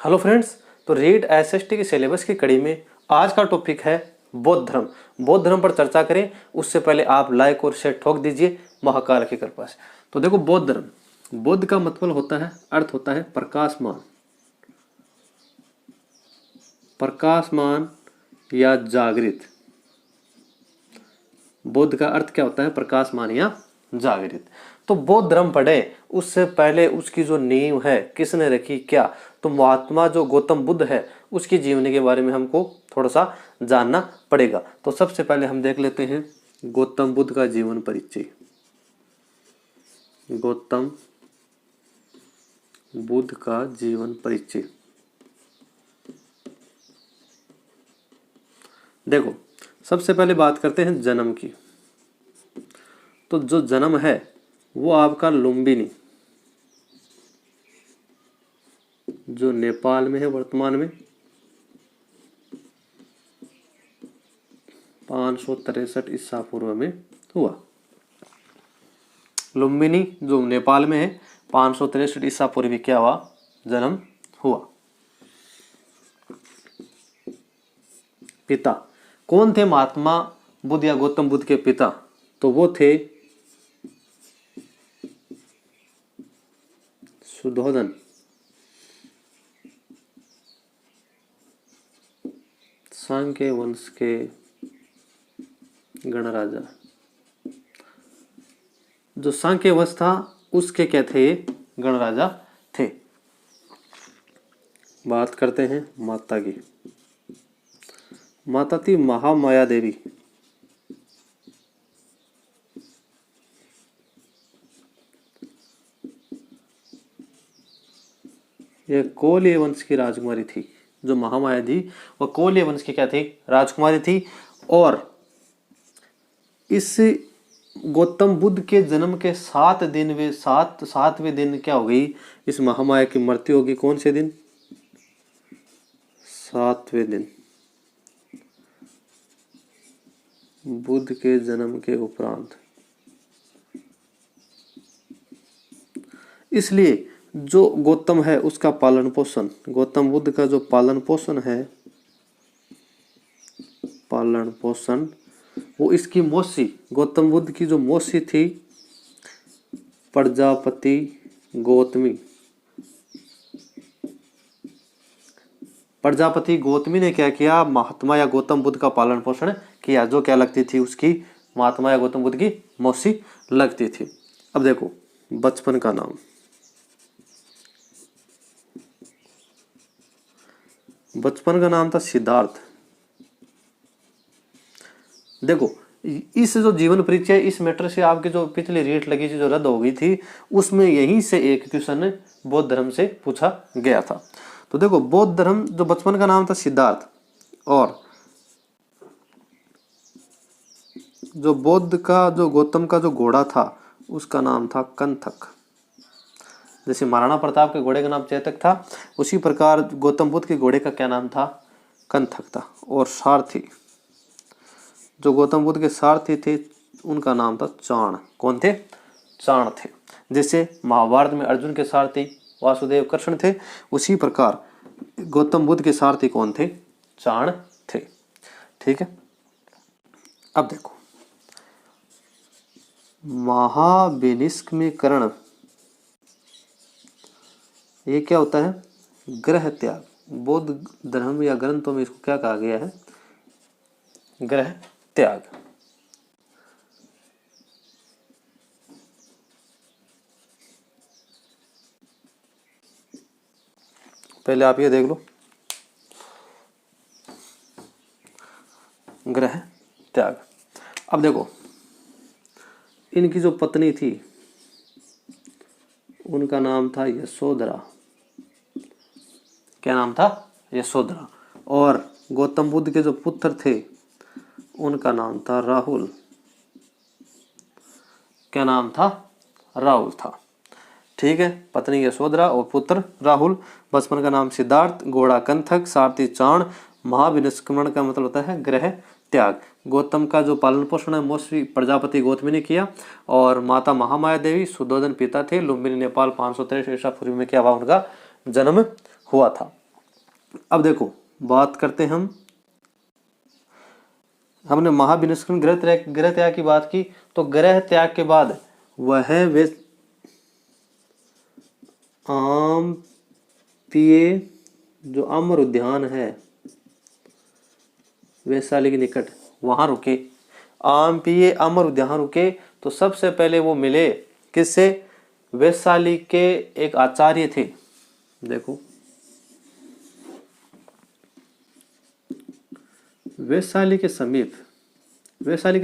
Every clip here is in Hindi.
हेलो फ्रेंड्स, तो रीड एसएसटी के सिलेबस की कड़ी में आज का टॉपिक है बौद्ध धर्म। बौद्ध धर्म पर चर्चा करें उससे पहले आप लाइक और शेयर ठोक दीजिए महाकाल की कृपा से। तो देखो, बौद्ध धर्म, बौद्ध का मतलब होता है, अर्थ होता है प्रकाशमान, प्रकाशमान या जागृत। बौद्ध का अर्थ क्या होता है? प्रकाशमान या जागृत। तो बौद्ध धर्म पढ़े उससे पहले उसकी जो नींव है किसने रखी, क्या? तो महात्मा जो गौतम बुद्ध है उसकी जीवनी के बारे में हमको थोड़ा सा जानना पड़ेगा। तो सबसे पहले हम देख लेते हैं गौतम बुद्ध का जीवन परिचय। गौतम बुद्ध का जीवन परिचय। देखो, सबसे पहले बात करते हैं जन्म की। तो जो जन्म है वो आपका लुम्बिनी, जो नेपाल में है वर्तमान में, 563 ईसा पूर्व में हुआ। लुम्बिनी जो नेपाल में है, 563 ईसा पूर्व में क्या हुआ? जन्म हुआ। पिता कौन थे महात्मा बुद्ध या गौतम बुद्ध के पिता? तो वो थे शुद्धोधन, सांक्य वंश के गणराजा। जो सांक्य वंश था उसके क्या थे? गणराजा थे। बात करते हैं माता की। माता थी महामाया देवी। यह कोल्य वंश की राजकुमारी थी। जो महामाया थी वह कोल्य वंश की क्या थी? राजकुमारी थी। और इस गौतम बुद्ध के जन्म के 7वें दिन क्या हो गई? इस महामाया की मृत्यु होगी। कौन से दिन? 7वें दिन, बुद्ध के जन्म के उपरांत। इसलिए जो गौतम है उसका पालन पोषण, गौतम बुद्ध का जो पालन पोषण है, पालन पोषण, वो इसकी मौसी, गौतम बुद्ध की जो मौसी थी प्रजापति गौतमी, प्रजापति गौतमी ने क्या किया? महात्मा या गौतम बुद्ध का पालन पोषण किया। जो क्या लगती थी? उसकी महात्मा या गौतम बुद्ध की मौसी लगती थी। अब देखो, बचपन का नाम। बचपन का नाम था सिद्धार्थ। देखो, इस जो जीवन परिचय, इस मैटर से आपकी जो पिछली रेट लगी थी, जो रद्द हो गई थी, उसमें यहीं से एक क्वेश्चन बौद्ध धर्म से पूछा गया था। तो देखो, बौद्ध धर्म, जो बचपन का नाम था सिद्धार्थ, और जो बौद्ध का, जो गौतम का जो घोड़ा था उसका नाम था कंथक। जैसे महाराणा प्रताप के घोड़े का नाम चेतक था, उसी प्रकार गौतम बुद्ध के घोड़े का क्या नाम था? कंथक था। और सारथी, जो गौतम बुद्ध के सारथी थे उनका नाम था चाण। कौन थे? चाण थे। जैसे महाभारत में अर्जुन के सारथी वासुदेव कृष्ण थे, उसी प्रकार गौतम बुद्ध के सारथी कौन थे? चाण थे। ठीक है। अब देखो, महाविनिष्क्यकरण, ये क्या होता है? ग्रह त्याग। बौद्ध धर्म या ग्रंथों में इसको क्या कहा गया है? ग्रह त्याग। पहले आप ये देख लो, ग्रह त्याग। अब देखो, इनकी जो पत्नी थी उनका नाम था यशोधरा। क्या नाम था? यशोधरा। और गौतम बुद्ध के जो पुत्र थे उनका नाम था राहुल। क्या नाम था? राहुल था। ठीक है। पत्नी यशोधरा और पुत्र राहुल। बचपन का नाम सिद्धार्थ, घोड़ा कंथक, सारथी चाण। महाविनिष्क्यकरण का मतलब होता है ग्रह त्याग। गौतम का जो पालन पोषण है मौसी प्रजापति गौतमी ने किया, और माता महामाया देवी, शुद्धोधन पिता थे। लुम्बिनी नेपाल 563 ईसा पूर्व में क्या हुआ? उनका जन्म हुआ था। अब देखो बात करते हैं हमने महाविनिष्करण ग्रह त्याग की बात की, तो ग्रह त्याग के बाद वह वे आम पिए जो अमर उद्यान है वैशाली के निकट, वहां रुके। आम पिए अमर उद्यान रुके, तो सबसे पहले वो मिले किससे? वैशाली के एक आचार्य थे। देखो वैशाली के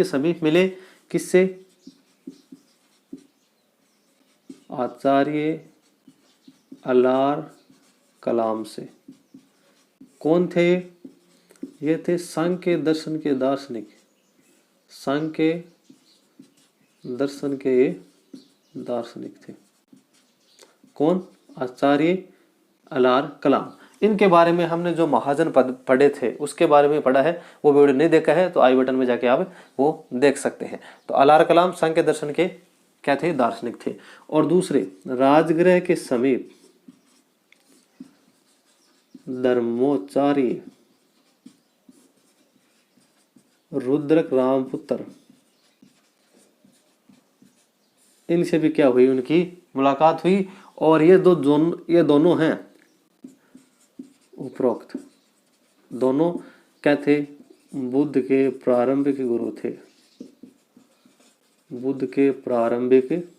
समीप मिले किससे? आचार्य अलार कलाम से। कौन थे ये? थे सांख्य दर्शन के दार्शनिक, सांख्य दर्शन के दार्शनिक थे। कौन? आचार्य अलार कलाम। इनके बारे में हमने जो महाजन पद पढ़े थे उसके बारे में पढ़ा है, वो वीडियो नहीं देखा है तो आई बटन में जाके आप वो देख सकते हैं। तो अलार कलाम सांख्य दर्शन के क्या थे? दार्शनिक थे। और दूसरे राजगृह के समीप धर्मोचार्य रुद्रक रामपुत्र, इनसे भी क्या हुई? उनकी मुलाकात हुई। और ये दोनों हैं उपरोक्त दोनों क्या थे? बुद्ध के प्रारंभिक गुरु थे। बुद्ध के प्रारंभिक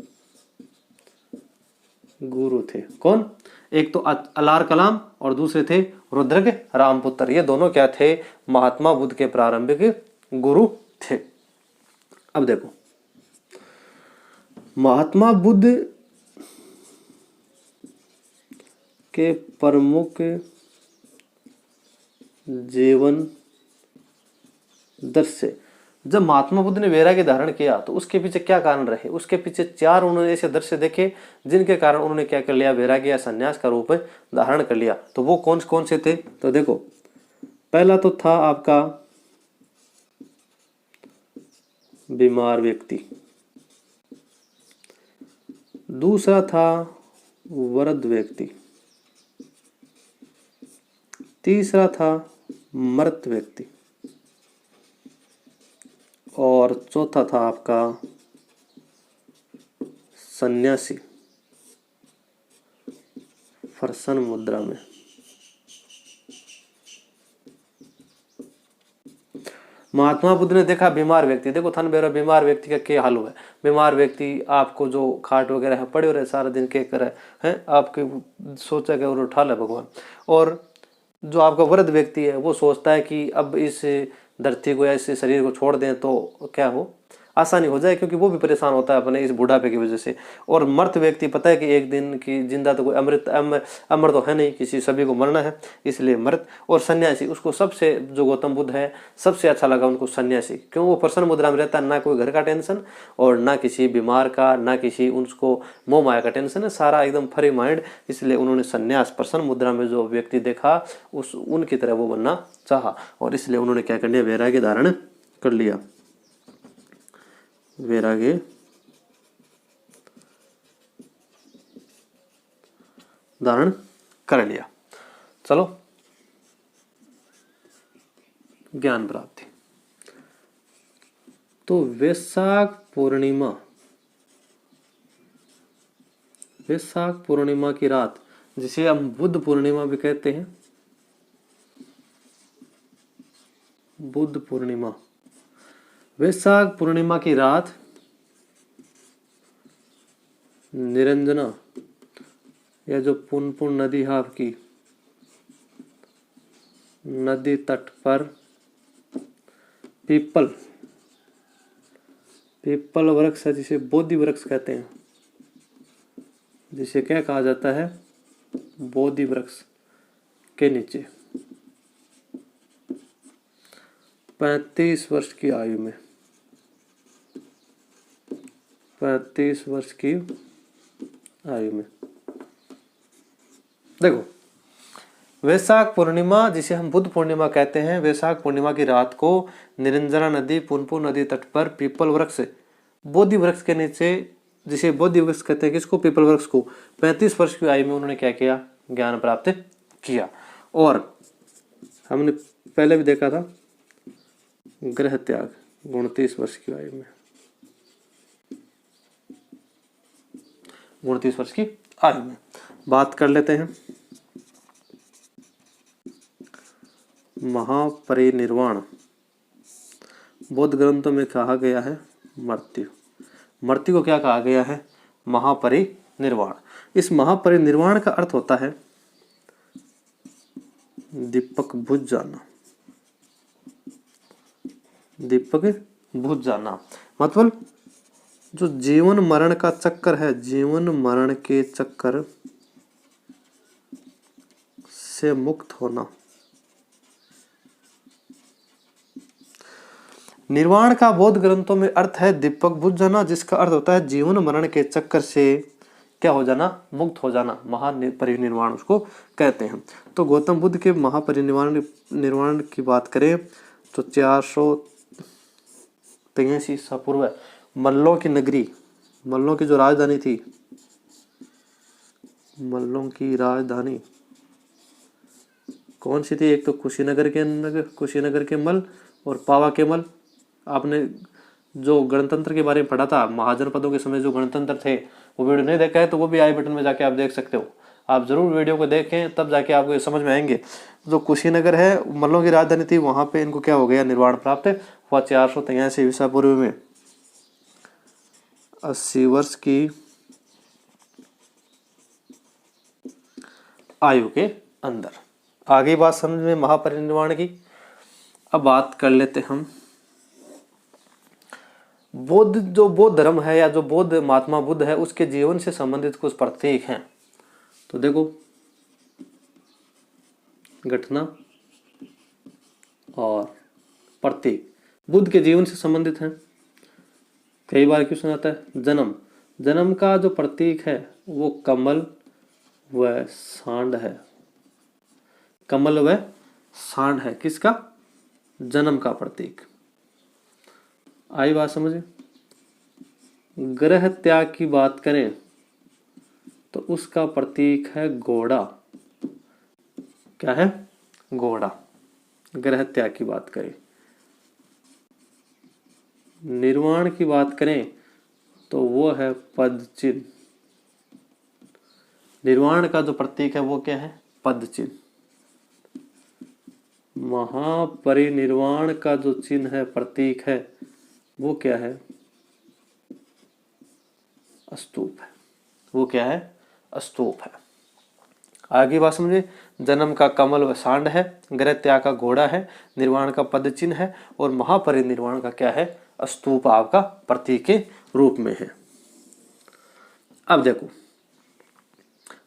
गुरु थे। कौन? एक तो अलार कलाम और दूसरे थे रुद्रक रामपुत्र। ये दोनों क्या थे? महात्मा बुद्ध के प्रारंभिक गुरु थे। अब देखो महात्मा बुद्ध के प्रमुख जीवन दर्शय। जब महात्मा बुद्ध ने वैराग्य धारण किया तो उसके पीछे क्या कारण रहे? उसके पीछे 4 उन्होंने ऐसे दृश्य देखे जिनके कारण उन्होंने क्या कर लिया? वैराग्य या संन्यास का रूप धारण कर लिया। तो वो कौन कौन से थे? तो देखो पहला तो था आपका बीमार व्यक्ति, दूसरा था वृद्ध व्यक्ति, तीसरा था मृत व्यक्ति, और चौथा था आपका सन्यासी प्रसन्न मुद्रा में। महात्मा बुद्ध ने देखा बीमार व्यक्ति, देखो थन बेरा बीमार व्यक्ति का क्या हाल हुआ है। बीमार व्यक्ति आपको जो खाट वगैरह है पड़े हो रहे सारा दिन के करे हैं, आपके सोचा कि और उठा ले भगवान। और जो आपका वृद्ध व्यक्ति है वो सोचता है कि अब इस धरती को या इस शरीर को छोड़ दें तो क्या हो आसानी हो जाए, क्योंकि वो भी परेशान होता है अपने इस बुढ़ापे की वजह से। और मृत व्यक्ति पता है कि एक दिन की जिंदा तो कोई अमर तो है नहीं, किसी सभी को मरना है, इसलिए मृत। और सन्यासी उसको सबसे, जो गौतम बुद्ध है सबसे अच्छा लगा उनको सन्यासी, क्यों? वो प्रसन्न मुद्रा में रहता है, ना कोई घर का टेंशन और ना किसी बीमार का, ना किसी उसको मोह माया का टेंशन है, सारा एकदम फ्री माइंड। इसलिए उन्होंने सन्यास प्रसन्न मुद्रा में जो व्यक्ति देखा उनकी तरह वो बनना चाहा, और इसलिए उन्होंने क्या कर लिया? वैराग्य धारण कर लिया। वैराग्य धारण कर लिया। चलो ज्ञान प्राप्ति। तो वैशाख पूर्णिमा की रात, जिसे हम बुद्ध पूर्णिमा भी कहते हैं, बुद्ध पूर्णिमा, वैशाख पूर्णिमा की रात निरंजना या जो पुनपुन नदी है आपकी, नदी तट पर पीपल वृक्ष है, जिसे बोधि वृक्ष कहते हैं, जिसे क्या कहा जाता है? बोधि वृक्ष के नीचे 35 वर्ष की आयु में, 35 वर्ष की आयु में। देखो वैशाख पूर्णिमा, जिसे हम बुद्ध पूर्णिमा कहते हैं, वैशाख पूर्णिमा की रात को निरंजना नदी, पुनपुन नदी तट पर पीपल वृक्ष, बोधि वृक्ष के नीचे, जिसे बोधि वृक्ष कहते हैं, किसको? पीपल वृक्ष को, 35 वर्ष की आयु में उन्होंने क्या किया? ज्ञान प्राप्त किया। और हमने पहले भी देखा था, गृह त्याग 29 वर्ष की आयु में, 29 वर्ष की आयु में। बात कर लेते हैं महापरिनिर्वाण। बौद्ध ग्रंथों में कहा गया है मृत्यु। मृत्यु को क्या कहा गया है? महापरिनिर्वाण। इस महापरिनिर्वाण का अर्थ होता है दीपक बुझ जाना। दीपक बुझ जाना मतलब जो जीवन मरण का चक्कर है, जीवन मरण के चक्कर से मुक्त होना। निर्वाण का बौद्ध ग्रंथों में अर्थ है दीपक बुझ जाना, जिसका अर्थ होता है जीवन मरण के चक्कर से क्या हो जाना? मुक्त हो जाना। महापरिनिर्वाण उसको कहते हैं। तो गौतम बुद्ध के महापरिनिर्वाण की बात करें तो 483 ईसा पूर्व मल्लों की नगरी, मल्लों की जो राजधानी थी, मल्लों की राजधानी कौन सी थी? एक तो कुशीनगर के मल और पावा के मल। आपने जो गणतंत्र के बारे में पढ़ा था, महाजनपदों के समय जो गणतंत्र थे, वो वीडियो नहीं देखा है तो वो भी आई बटन में जाके आप देख सकते हो। आप जरूर वीडियो को देखें, तब जाके आपको समझ में आएंगे। जो कुशीनगर है, मल्लों की राजधानी थी, वहां पे इनको क्या हो गया? निर्वाण प्राप्त हुआ 483 ईसा पूर्व में, 80 वर्ष की आयु के अंदर। आगे बात समझ में महापरिनिर्वाण की। अब बात कर लेते हम जो बौद्ध धर्म है या जो बौद्ध महात्मा बुद्ध है, उसके जीवन से संबंधित कुछ प्रतीक हैं। तो देखो, घटना और प्रतीक बुद्ध के जीवन से संबंधित हैं। कई बार क्यों सुनाता है? जन्म का जो प्रतीक है वो कमल व सांड है। कमल व सांड है किसका? जन्म का प्रतीक। आई बात समझे? ग्रह त्याग की बात करें तो उसका प्रतीक है घोड़ा। क्या है? घोड़ा। ग्रह त्याग की बात करें। निर्वाण की बात करें तो वो है पद चिन्ह। निर्वाण का जो प्रतीक है वो क्या है? पद चिन्ह। महापरिनिर्वाण का जो चिन्ह है, प्रतीक है, वो क्या है? स्तूप है। वो क्या है? स्तूप है। आगे बात समझे। जन्म का कमल व सांड है, ग्रह त्याग का घोड़ा है, निर्वाण का पद चिन्ह है और महापरिनिर्वाण का क्या है? स्तूप आपका प्रतीक के रूप में है। अब देखो,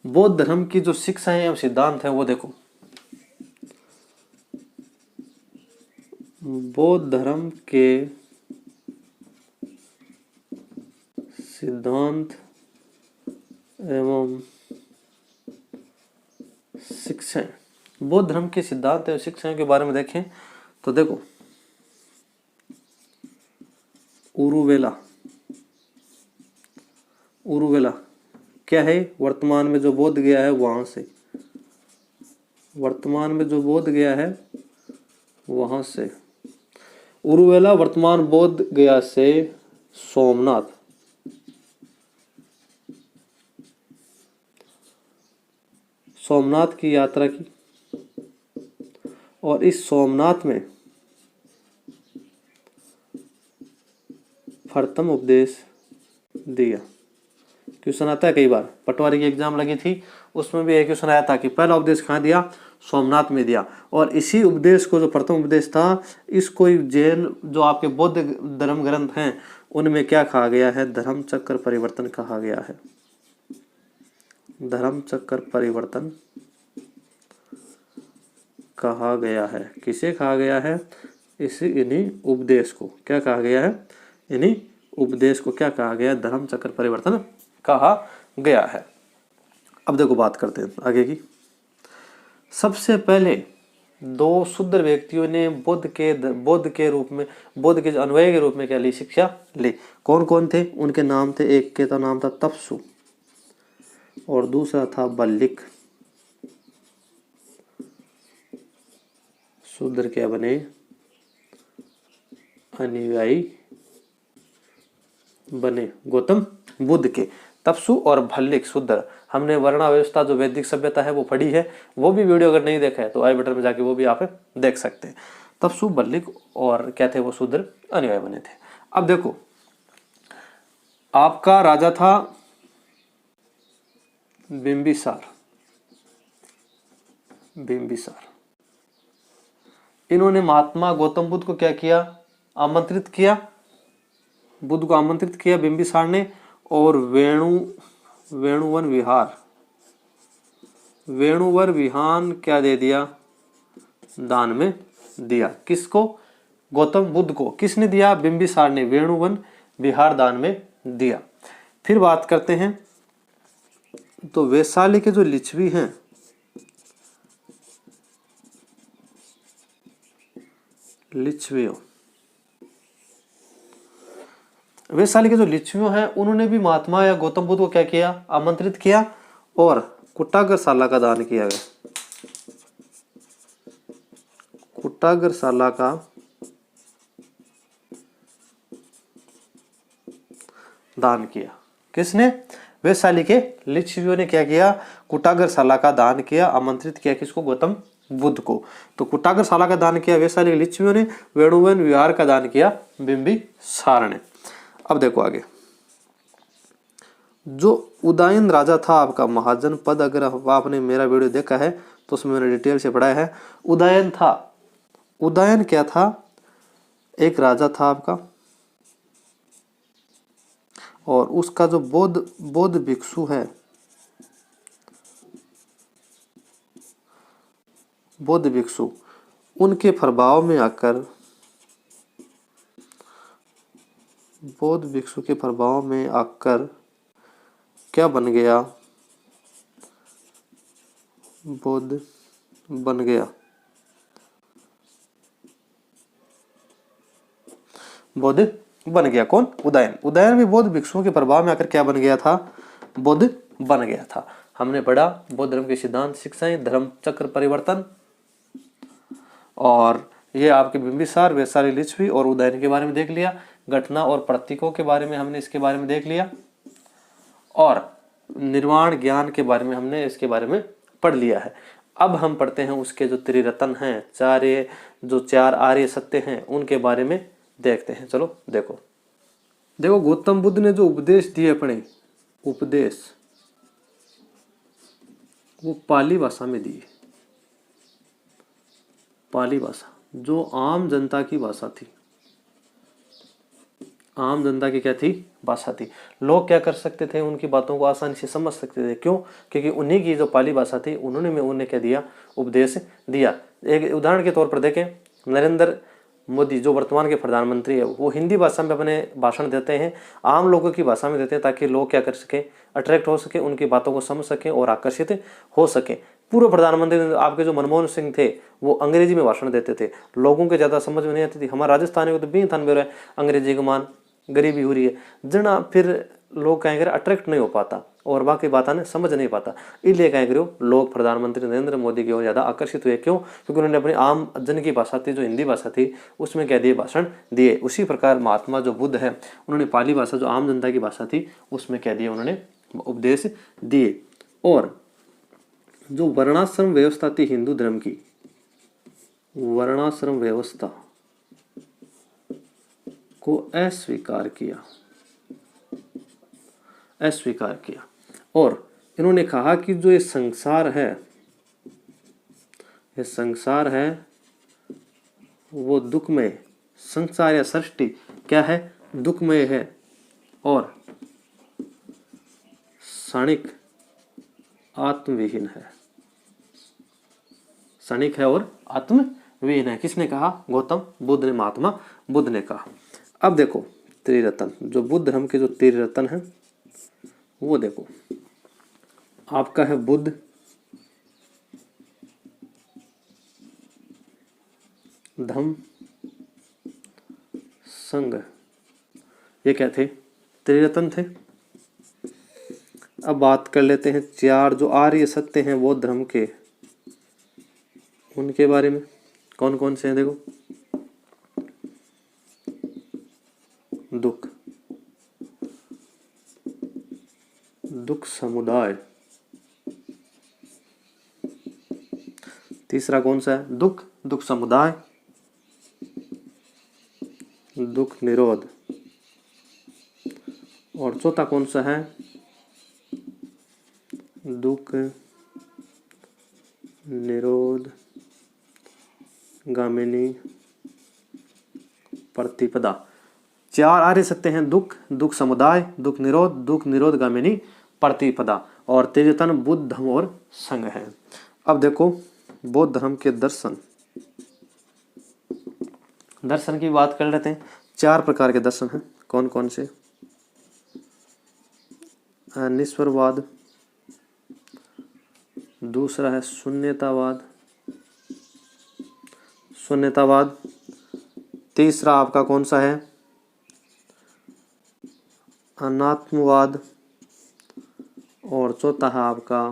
बौद्ध धर्म की जो शिक्षाएं एवं सिद्धांत है वो देखो। बौद्ध धर्म के सिद्धांत एवं शिक्षाएं, बौद्ध धर्म के सिद्धांत एवं शिक्षाओं के बारे में देखें तो देखो, उरुवेला क्या है? वर्तमान में जो बोध गया है वहां से, वर्तमान में जो बोध गया है वहां से। उरुवेला वर्तमान बोध गया से सोमनाथ, सोमनाथ की यात्रा की और इस सोमनाथ में प्रथम उपदेश दिया। क्वेश्चन आता है कई बार, पटवारी की एग्जाम लगी थी उसमें भी एक क्वेश्चन आया था कि पहला उपदेश कहाँ दिया? सोमनाथ में दिया। और इसी उपदेश को, जो प्रथम उपदेश था, इसको जैन जो आपके बौद्ध धर्म ग्रंथ हैं उनमें क्या कहा गया है? धर्म चक्र परिवर्तन कहा गया है। धर्म चक्र परिवर्तन कहा गया है। किसे कहा गया है? इन्हीं उपदेश को क्या कहा गया है? इन्हीं उपदेश को क्या कहा गया? धर्म चक्र परिवर्तन कहा गया है। अब देखो बात करते हैं आगे की। सबसे पहले दो शूद्र व्यक्तियों ने बुद्ध के रूप में, बुद्ध के अनुयायी के रूप में क्या ली? शिक्षा ली। कौन कौन थे? उनके नाम थे, एक के तो नाम था तपसु और दूसरा था बल्लिक। शूद्र क्या बने? अनुयायी बने गौतम बुद्ध के। तपसु और भल्लिक शूद्र, हमने वर्णा व्यवस्था जो वैदिक सभ्यता है वो पढ़ी है, वो भी वीडियो अगर नहीं देखा है तो आई बटन में जाके वो भी आप देख सकते हैं। तपसु भल्लिक और क्या थे वो? शूद्र अनुयायी बने थे। अब देखो, आपका राजा था बिंबिसार। इन्होंने महात्मा गौतम बुद्ध को क्या किया? आमंत्रित किया। बुद्ध को आमंत्रित किया बिंबिसार ने, और वेणुवन विहार क्या दे दिया? दान में दिया। किसको? गौतम बुद्ध को। किसने दिया? बिंबिसार ने वेणुवन विहार दान में दिया। फिर बात करते हैं, तो वैशाली के जो लिच्छवी हैं, वैशाली के जो लिच्छवियों हैं, उन्होंने भी महात्मा या गौतम बुद्ध को क्या किया? आमंत्रित किया और कुटाग्रशाला का दान किया गया। कुटाग्रशाला का दान किया। किसने? वैशाली के लिच्छवियों ने क्या किया? कुटाग्रशाला का दान किया। आमंत्रित किया किसको? गौतम बुद्ध को। तो कुटाग्रशाला का दान किया वैशाली के लिच्छवियों ने, वेणुवन विहार का दान किया बिंबिसार ने। अब देखो आगे, जो उदयन राजा था आपका महाजन पद, अगर आपने मेरा वीडियो देखा है तो उसमें मैंने डिटेल से पढ़ाया है। उदयन था। उदयन क्या था? एक राजा था आपका, और उसका जो बौद्ध भिक्षु है, बौद्ध भिक्षु, उनके प्रभाव में आकर, बौद्ध भिक्षु के प्रभाव में आकर क्या बन गया? बौद्ध बन गया। बौद्ध बन गया। कौन? उदयन। उदयन भी बौद्ध भिक्षुओं के प्रभाव में आकर क्या बन गया था? बुद्ध बन गया था। हमने पढ़ा बौद्ध धर्म के सिद्धांत, शिक्षाएं, धर्म चक्र परिवर्तन, और ये आपके बिंबिसार, वैशाली लिच्छवी और उदयन के बारे में देख लिया। घटना और प्रतीकों के बारे में हमने इसके बारे में देख लिया, और निर्वाण ज्ञान के बारे में हमने इसके बारे में पढ़ लिया है। अब हम पढ़ते हैं उसके जो त्रिरत्न हैं, चार आर्य सत्य हैं, उनके बारे में देखते हैं। चलो देखो गौतम बुद्ध ने जो उपदेश दिए, अपने उपदेश वो पाली भाषा में दिए। पाली भाषा जो आम जनता की भाषा थी, आम जनता की क्या थी? भाषा थी। लोग क्या कर सकते थे? उनकी बातों को आसानी से समझ सकते थे। क्यों? क्योंकि उन्हीं की जो पाली भाषा थी, उन्होंने क्या दिया? उपदेश दिया। एक उदाहरण के तौर पर देखें, नरेंद्र मोदी जो वर्तमान के प्रधानमंत्री है, वो हिंदी भाषा में अपने भाषण देते हैं, आम लोगों की भाषा में देते हैं, ताकि लोग क्या कर सके? अट्रैक्ट हो सके, उनकी बातों को समझ सके और आकर्षित हो सके। पूर्व प्रधानमंत्री आपके जो मनमोहन सिंह थे, वो अंग्रेजी में भाषण देते थे, लोगों के ज्यादा समझ में नहीं आती थी। हमारा राजस्थान को तो भी थान में अंग्रेजी का मान, गरीबी हो रही है जना, फिर लोग कहेंगे अट्रैक्ट नहीं हो पाता और बाकी बात ने समझ नहीं पाता। इसलिए कहेंगे लोग प्रधानमंत्री नरेंद्र मोदी की ओर ज्यादा आकर्षित हुए। क्यों? क्योंकि उन्होंने अपनी आम जन की भाषा थी, जो हिंदी भाषा थी, उसमें क्या दिए? भाषण दिए। उसी प्रकार महात्मा जो बुद्ध है, उन्होंने पाली भाषा जो आम जनता की भाषा थी, उसमें क्या दिए? उन्होंने उपदेश दिए। और जो वर्णाश्रम व्यवस्था थी हिंदू धर्म की, वर्णाश्रम व्यवस्था को अस्वीकार किया। और इन्होंने कहा कि जो ये संसार है वो दुखमय, संसार या सृष्टि क्या है? दुखमय है और क्षणिक आत्मविहीन है। क्षणिक है और आत्मविहीन है। किसने कहा? गौतम बुद्ध ने, महात्मा बुद्ध ने कहा। अब देखो त्रिरत्न, जो बुद्ध धर्म के जो त्रिरत्न हैं, वो देखो आपका है बुद्ध, धम्म, संघ। ये क्या थे? त्रिरत्न थे। अब बात कर लेते हैं चार जो आर्य सत्य हैं बौद्ध धर्म के, उनके बारे में। कौन कौन से हैं देखो, दुख, दुख समुदाय। तीसरा कौन सा है, दुख, दुख समुदाय, दुख निरोध। और चौथा कौन सा है, दुख निरोध गामिनी प्रतिपदा। चार आर्य सत्य हैं, दुख, दुख समुदाय, दुख निरोध, दुख निरोध गामिनी प्रतिपदा। और तेजतन बुद्ध धर्म और संघ है। अब देखो बौद्ध धर्म के दर्शन, दर्शन की बात कर लेते हैं। चार प्रकार के दर्शन हैं, कौन कौन से, अनिश्वरवाद, दूसरा है शून्यतावाद, शून्यतावाद, तीसरा आपका कौन सा है, अनात्मवाद, और चौथा है आपका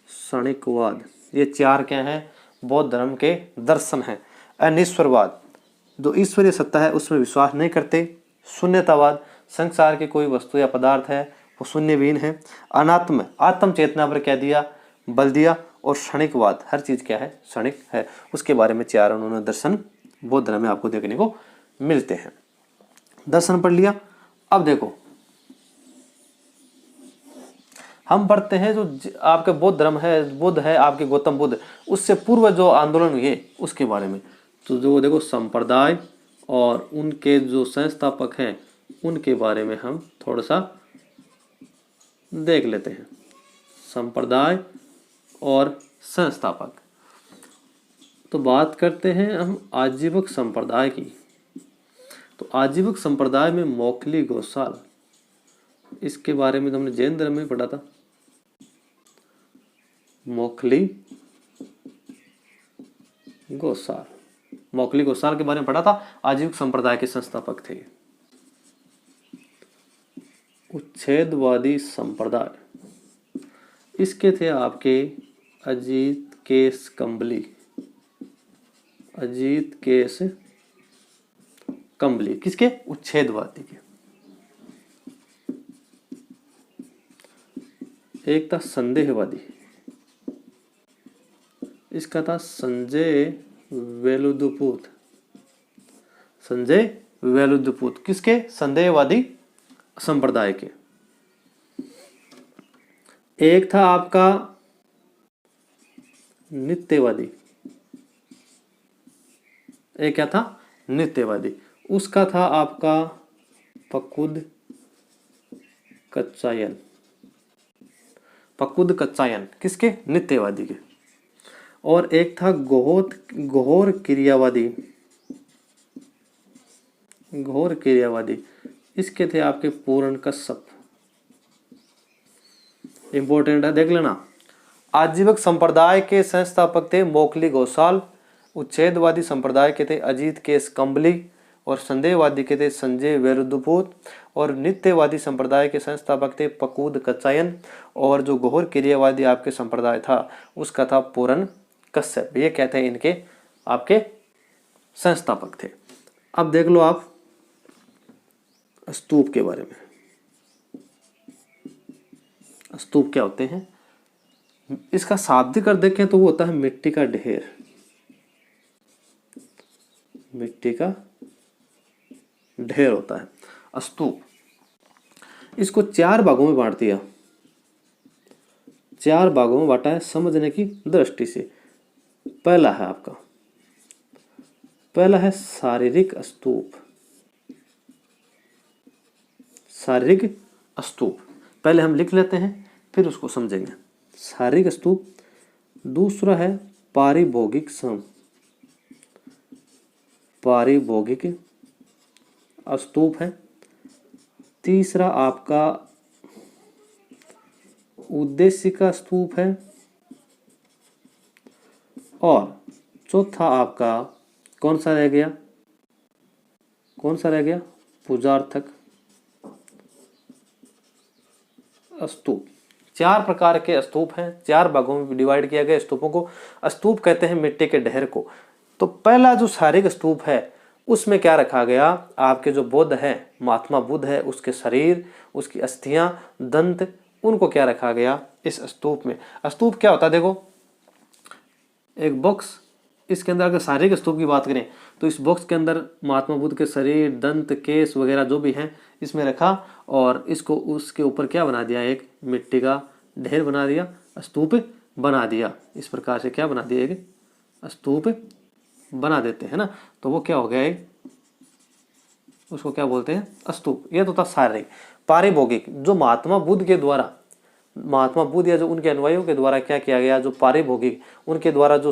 क्षणिकवाद। ये चार क्या हैं, बौद्ध धर्म के दर्शन हैं। अनिश्वरवाद, जो ईश्वरीय सत्ता है उसमें विश्वास नहीं करते। शून्यतावाद, संसार की कोई वस्तु या पदार्थ है वो शून्यविहीन है। आत्म चेतना पर क्या दिया, बल दिया। और क्षणिकवाद, हर चीज क्या है, क्षणिक है। उसके बारे में चार उन्होंने दर्शन बौद्ध धर्म में आपको देखने को मिलते हैं। दर्शन पढ़ लिया। अब देखो हम पढ़ते हैं जो आपके बौद्ध धर्म है, बुद्ध है आपके गौतम बुद्ध, उससे पूर्व जो आंदोलन हुए उसके बारे में। तो जो देखो संप्रदाय और उनके जो संस्थापक हैं उनके बारे में हम थोड़ा सा देख लेते हैं। संप्रदाय और संस्थापक, तो बात करते हैं हम आजीवक संप्रदाय की। तो आजीवक संप्रदाय में मोखली गोसाल, इसके बारे में तो हमने जैन धर्म में पढ़ा था। मोखली गोसाल, मोखली गोसाल के बारे में पढ़ा था। आजीवक संप्रदाय के संस्थापक थे। उच्छेदवादी संप्रदाय, इसके थे आपके अजीत केस कंबली, अजीत केस कंबली, किसके, उच्छेदवादी के। एक था संदेहवादी, इसका था संजय वेलुदपुत, संजय वेलुदपुत, किसके, संदेहवादी संप्रदाय के। एक था आपका नित्यवादी, एक क्या था, नित्यवादी, उसका था आपका पकुद कच्चायन, पकुद कच्चायन, किसके, नित्यवादी के। और एक था घोर क्रियावादी, घोर क्रियावादी, इसके थे आपके पूर्ण कश्यप। इंपॉर्टेंट है, देख लेना। आजीवक संप्रदाय के संस्थापक थे मोखली गोसाल, उच्छेदवादी संप्रदाय के थे अजीत केस कंबली, और संदेहवादी के थे संजय वेरुदपुत, और नित्यवादी संप्रदाय के संस्थापक थे पकूद कच्चायन, और जो घोर क्रियावादी आपके संप्रदाय था उसका था पूर्ण कश्यप। ये कहते हैं इनके आपके संस्थापक थे। अब देख लो आप स्तूप के बारे में। स्तूप क्या होते हैं, इसका शाब्दिक अर्थ देखें तो वो होता है मिट्टी का ढेर, मिट्टी का ढेर होता है स्तूप। इसको चार भागों में बांट दिया, चार भागों में बांटा है समझने की दृष्टि से। पहला है आपका, पहला है शारीरिक स्तूप, शारीरिक स्तूप पहले हम लिख लेते हैं फिर उसको समझेंगे। शारीरिक स्तूप। दूसरा है पारिभोगिक सम, पारिभोगिक स्तूप है। तीसरा आपका उद्देश्य का स्तूप है। और चौथा आपका कौन सा रह गया, कौन सा रह गया, पूजार्थक स्तूप। 4 प्रकार के स्तूप हैं, 4 भागों में डिवाइड किया गया स्तूपों को। स्तूप कहते हैं मिट्टी के ढेर को। तो पहला जो शारीरिक स्तूप है उसमें क्या रखा गया, आपके जो बुद्ध है, महात्मा बुद्ध है, उसके शरीर, उसकी अस्थियां, दंत, उनको क्या रखा गया इस स्तूप में। स्तूप क्या होता है, देखो एक बॉक्स, इसके अंदर अगर शारीरिक स्तूप की बात करें तो इस बॉक्स के अंदर महात्मा बुद्ध के शरीर, दंत, केस वगैरह जो भी हैं इसमें रखा, और इसको उसके ऊपर क्या बना दिया, एक मिट्टी का ढेर बना दिया, स्तूप बना दिया। इस प्रकार से क्या बना दिया, एक स्तूप बना देते हैं ना, तो वो क्या हो गया, एक उसको क्या बोलते हैं, स्तूप। ये तो था शारीरिक। पारिभोगिक, जो महात्मा बुद्ध के द्वारा, महात्मा बुद्ध या जो उनके अनुयायियों के द्वारा क्या किया गया, जो पारिभोगिक उनके द्वारा जो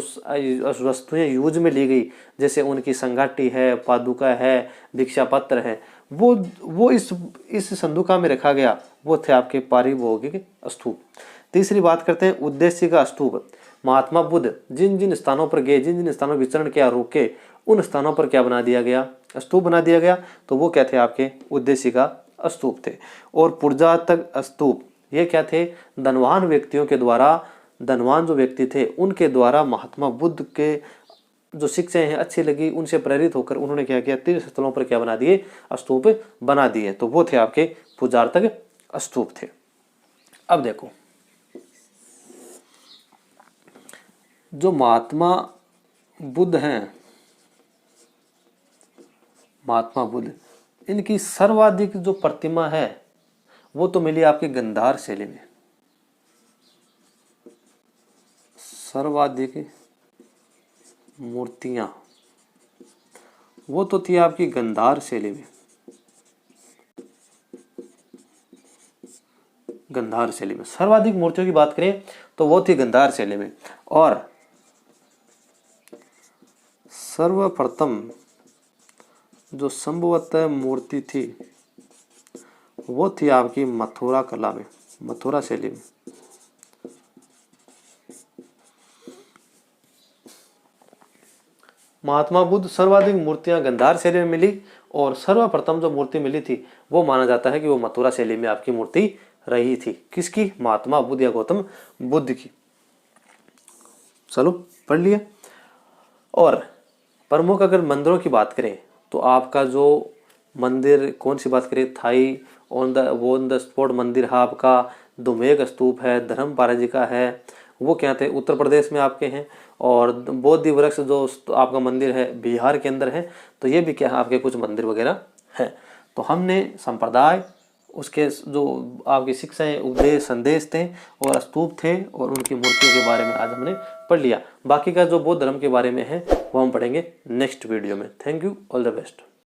वस्तुएं यूज में ली गई, जैसे उनकी संगाटी है, पादुका है, दीक्षा पत्र है, वो इस संदूका में रखा गया, वो थे आपके पारिभोगिक स्तूप। तीसरी बात करते हैं उद्देश्य का स्तूप। महात्मा बुद्ध जिन जिन स्थानों पर गए, जिन जिन स्थानों विचरण किया, रुके, उन स्थानों पर क्या बना दिया गया, स्तूप बना दिया गया। तो वो क्या थे, आपके उद्देश्य का स्तूप थे। और पुर्जातक स्तूप, ये क्या थे, धनवान व्यक्तियों के द्वारा, धनवान जो व्यक्ति थे उनके द्वारा महात्मा बुद्ध के जो शिक्षाएं हैं अच्छी लगी, उनसे प्रेरित होकर उन्होंने क्या किया, तीर्थ स्थलों पर क्या बना दिए, स्तूप बना दिए। तो वो थे आपके पुर्जातक स्तूप थे। अब देखो, जो महात्मा बुद्ध हैं, महात्मा बुद्ध, इनकी सर्वाधिक जो प्रतिमा है वो तो मिली आपके गंधार शैली में। सर्वाधिक मूर्तियां वो तो थी आपकी गंधार शैली में, गंधार शैली में सर्वाधिक मूर्तियों की बात करें तो वो थी गंधार शैली में। और सर्वप्रथम जो संभवतः मूर्ति थी वो थी आपकी मथुरा कला में, मथुरा शैली में। महात्मा बुद्ध सर्वाधिक मूर्तियां गंधार शैली में मिली, और सर्वप्रथम जो मूर्ति मिली थी वो माना जाता है कि वो मथुरा शैली में आपकी मूर्ति रही थी। किसकी, महात्मा बुद्ध या गौतम बुद्ध की। चलो पढ़ लिया। और प्रमुख अगर मंदिरों की बात करें तो आपका जो मंदिर, कौन सी बात करें, थाई ऑन द स्पॉट मंदिर है आपका, दुमेक स्तूप है, धर्म पाराजिका है, वो क्या थे, उत्तर प्रदेश में आपके हैं। और बोधि वृक्ष जो आपका मंदिर है बिहार के अंदर है। तो ये भी क्या है, आपके कुछ मंदिर वगैरह हैं। तो हमने संप्रदाय, उसके जो आपकी शिक्षाएं, उपदेश, संदेश थे और स्तूप थे और उनकी मूर्तियों के बारे में आज हमने पढ़ लिया। बाकी का जो बौद्ध धर्म के बारे में है वो हम पढ़ेंगे नेक्स्ट वीडियो में। Thank you, all the best.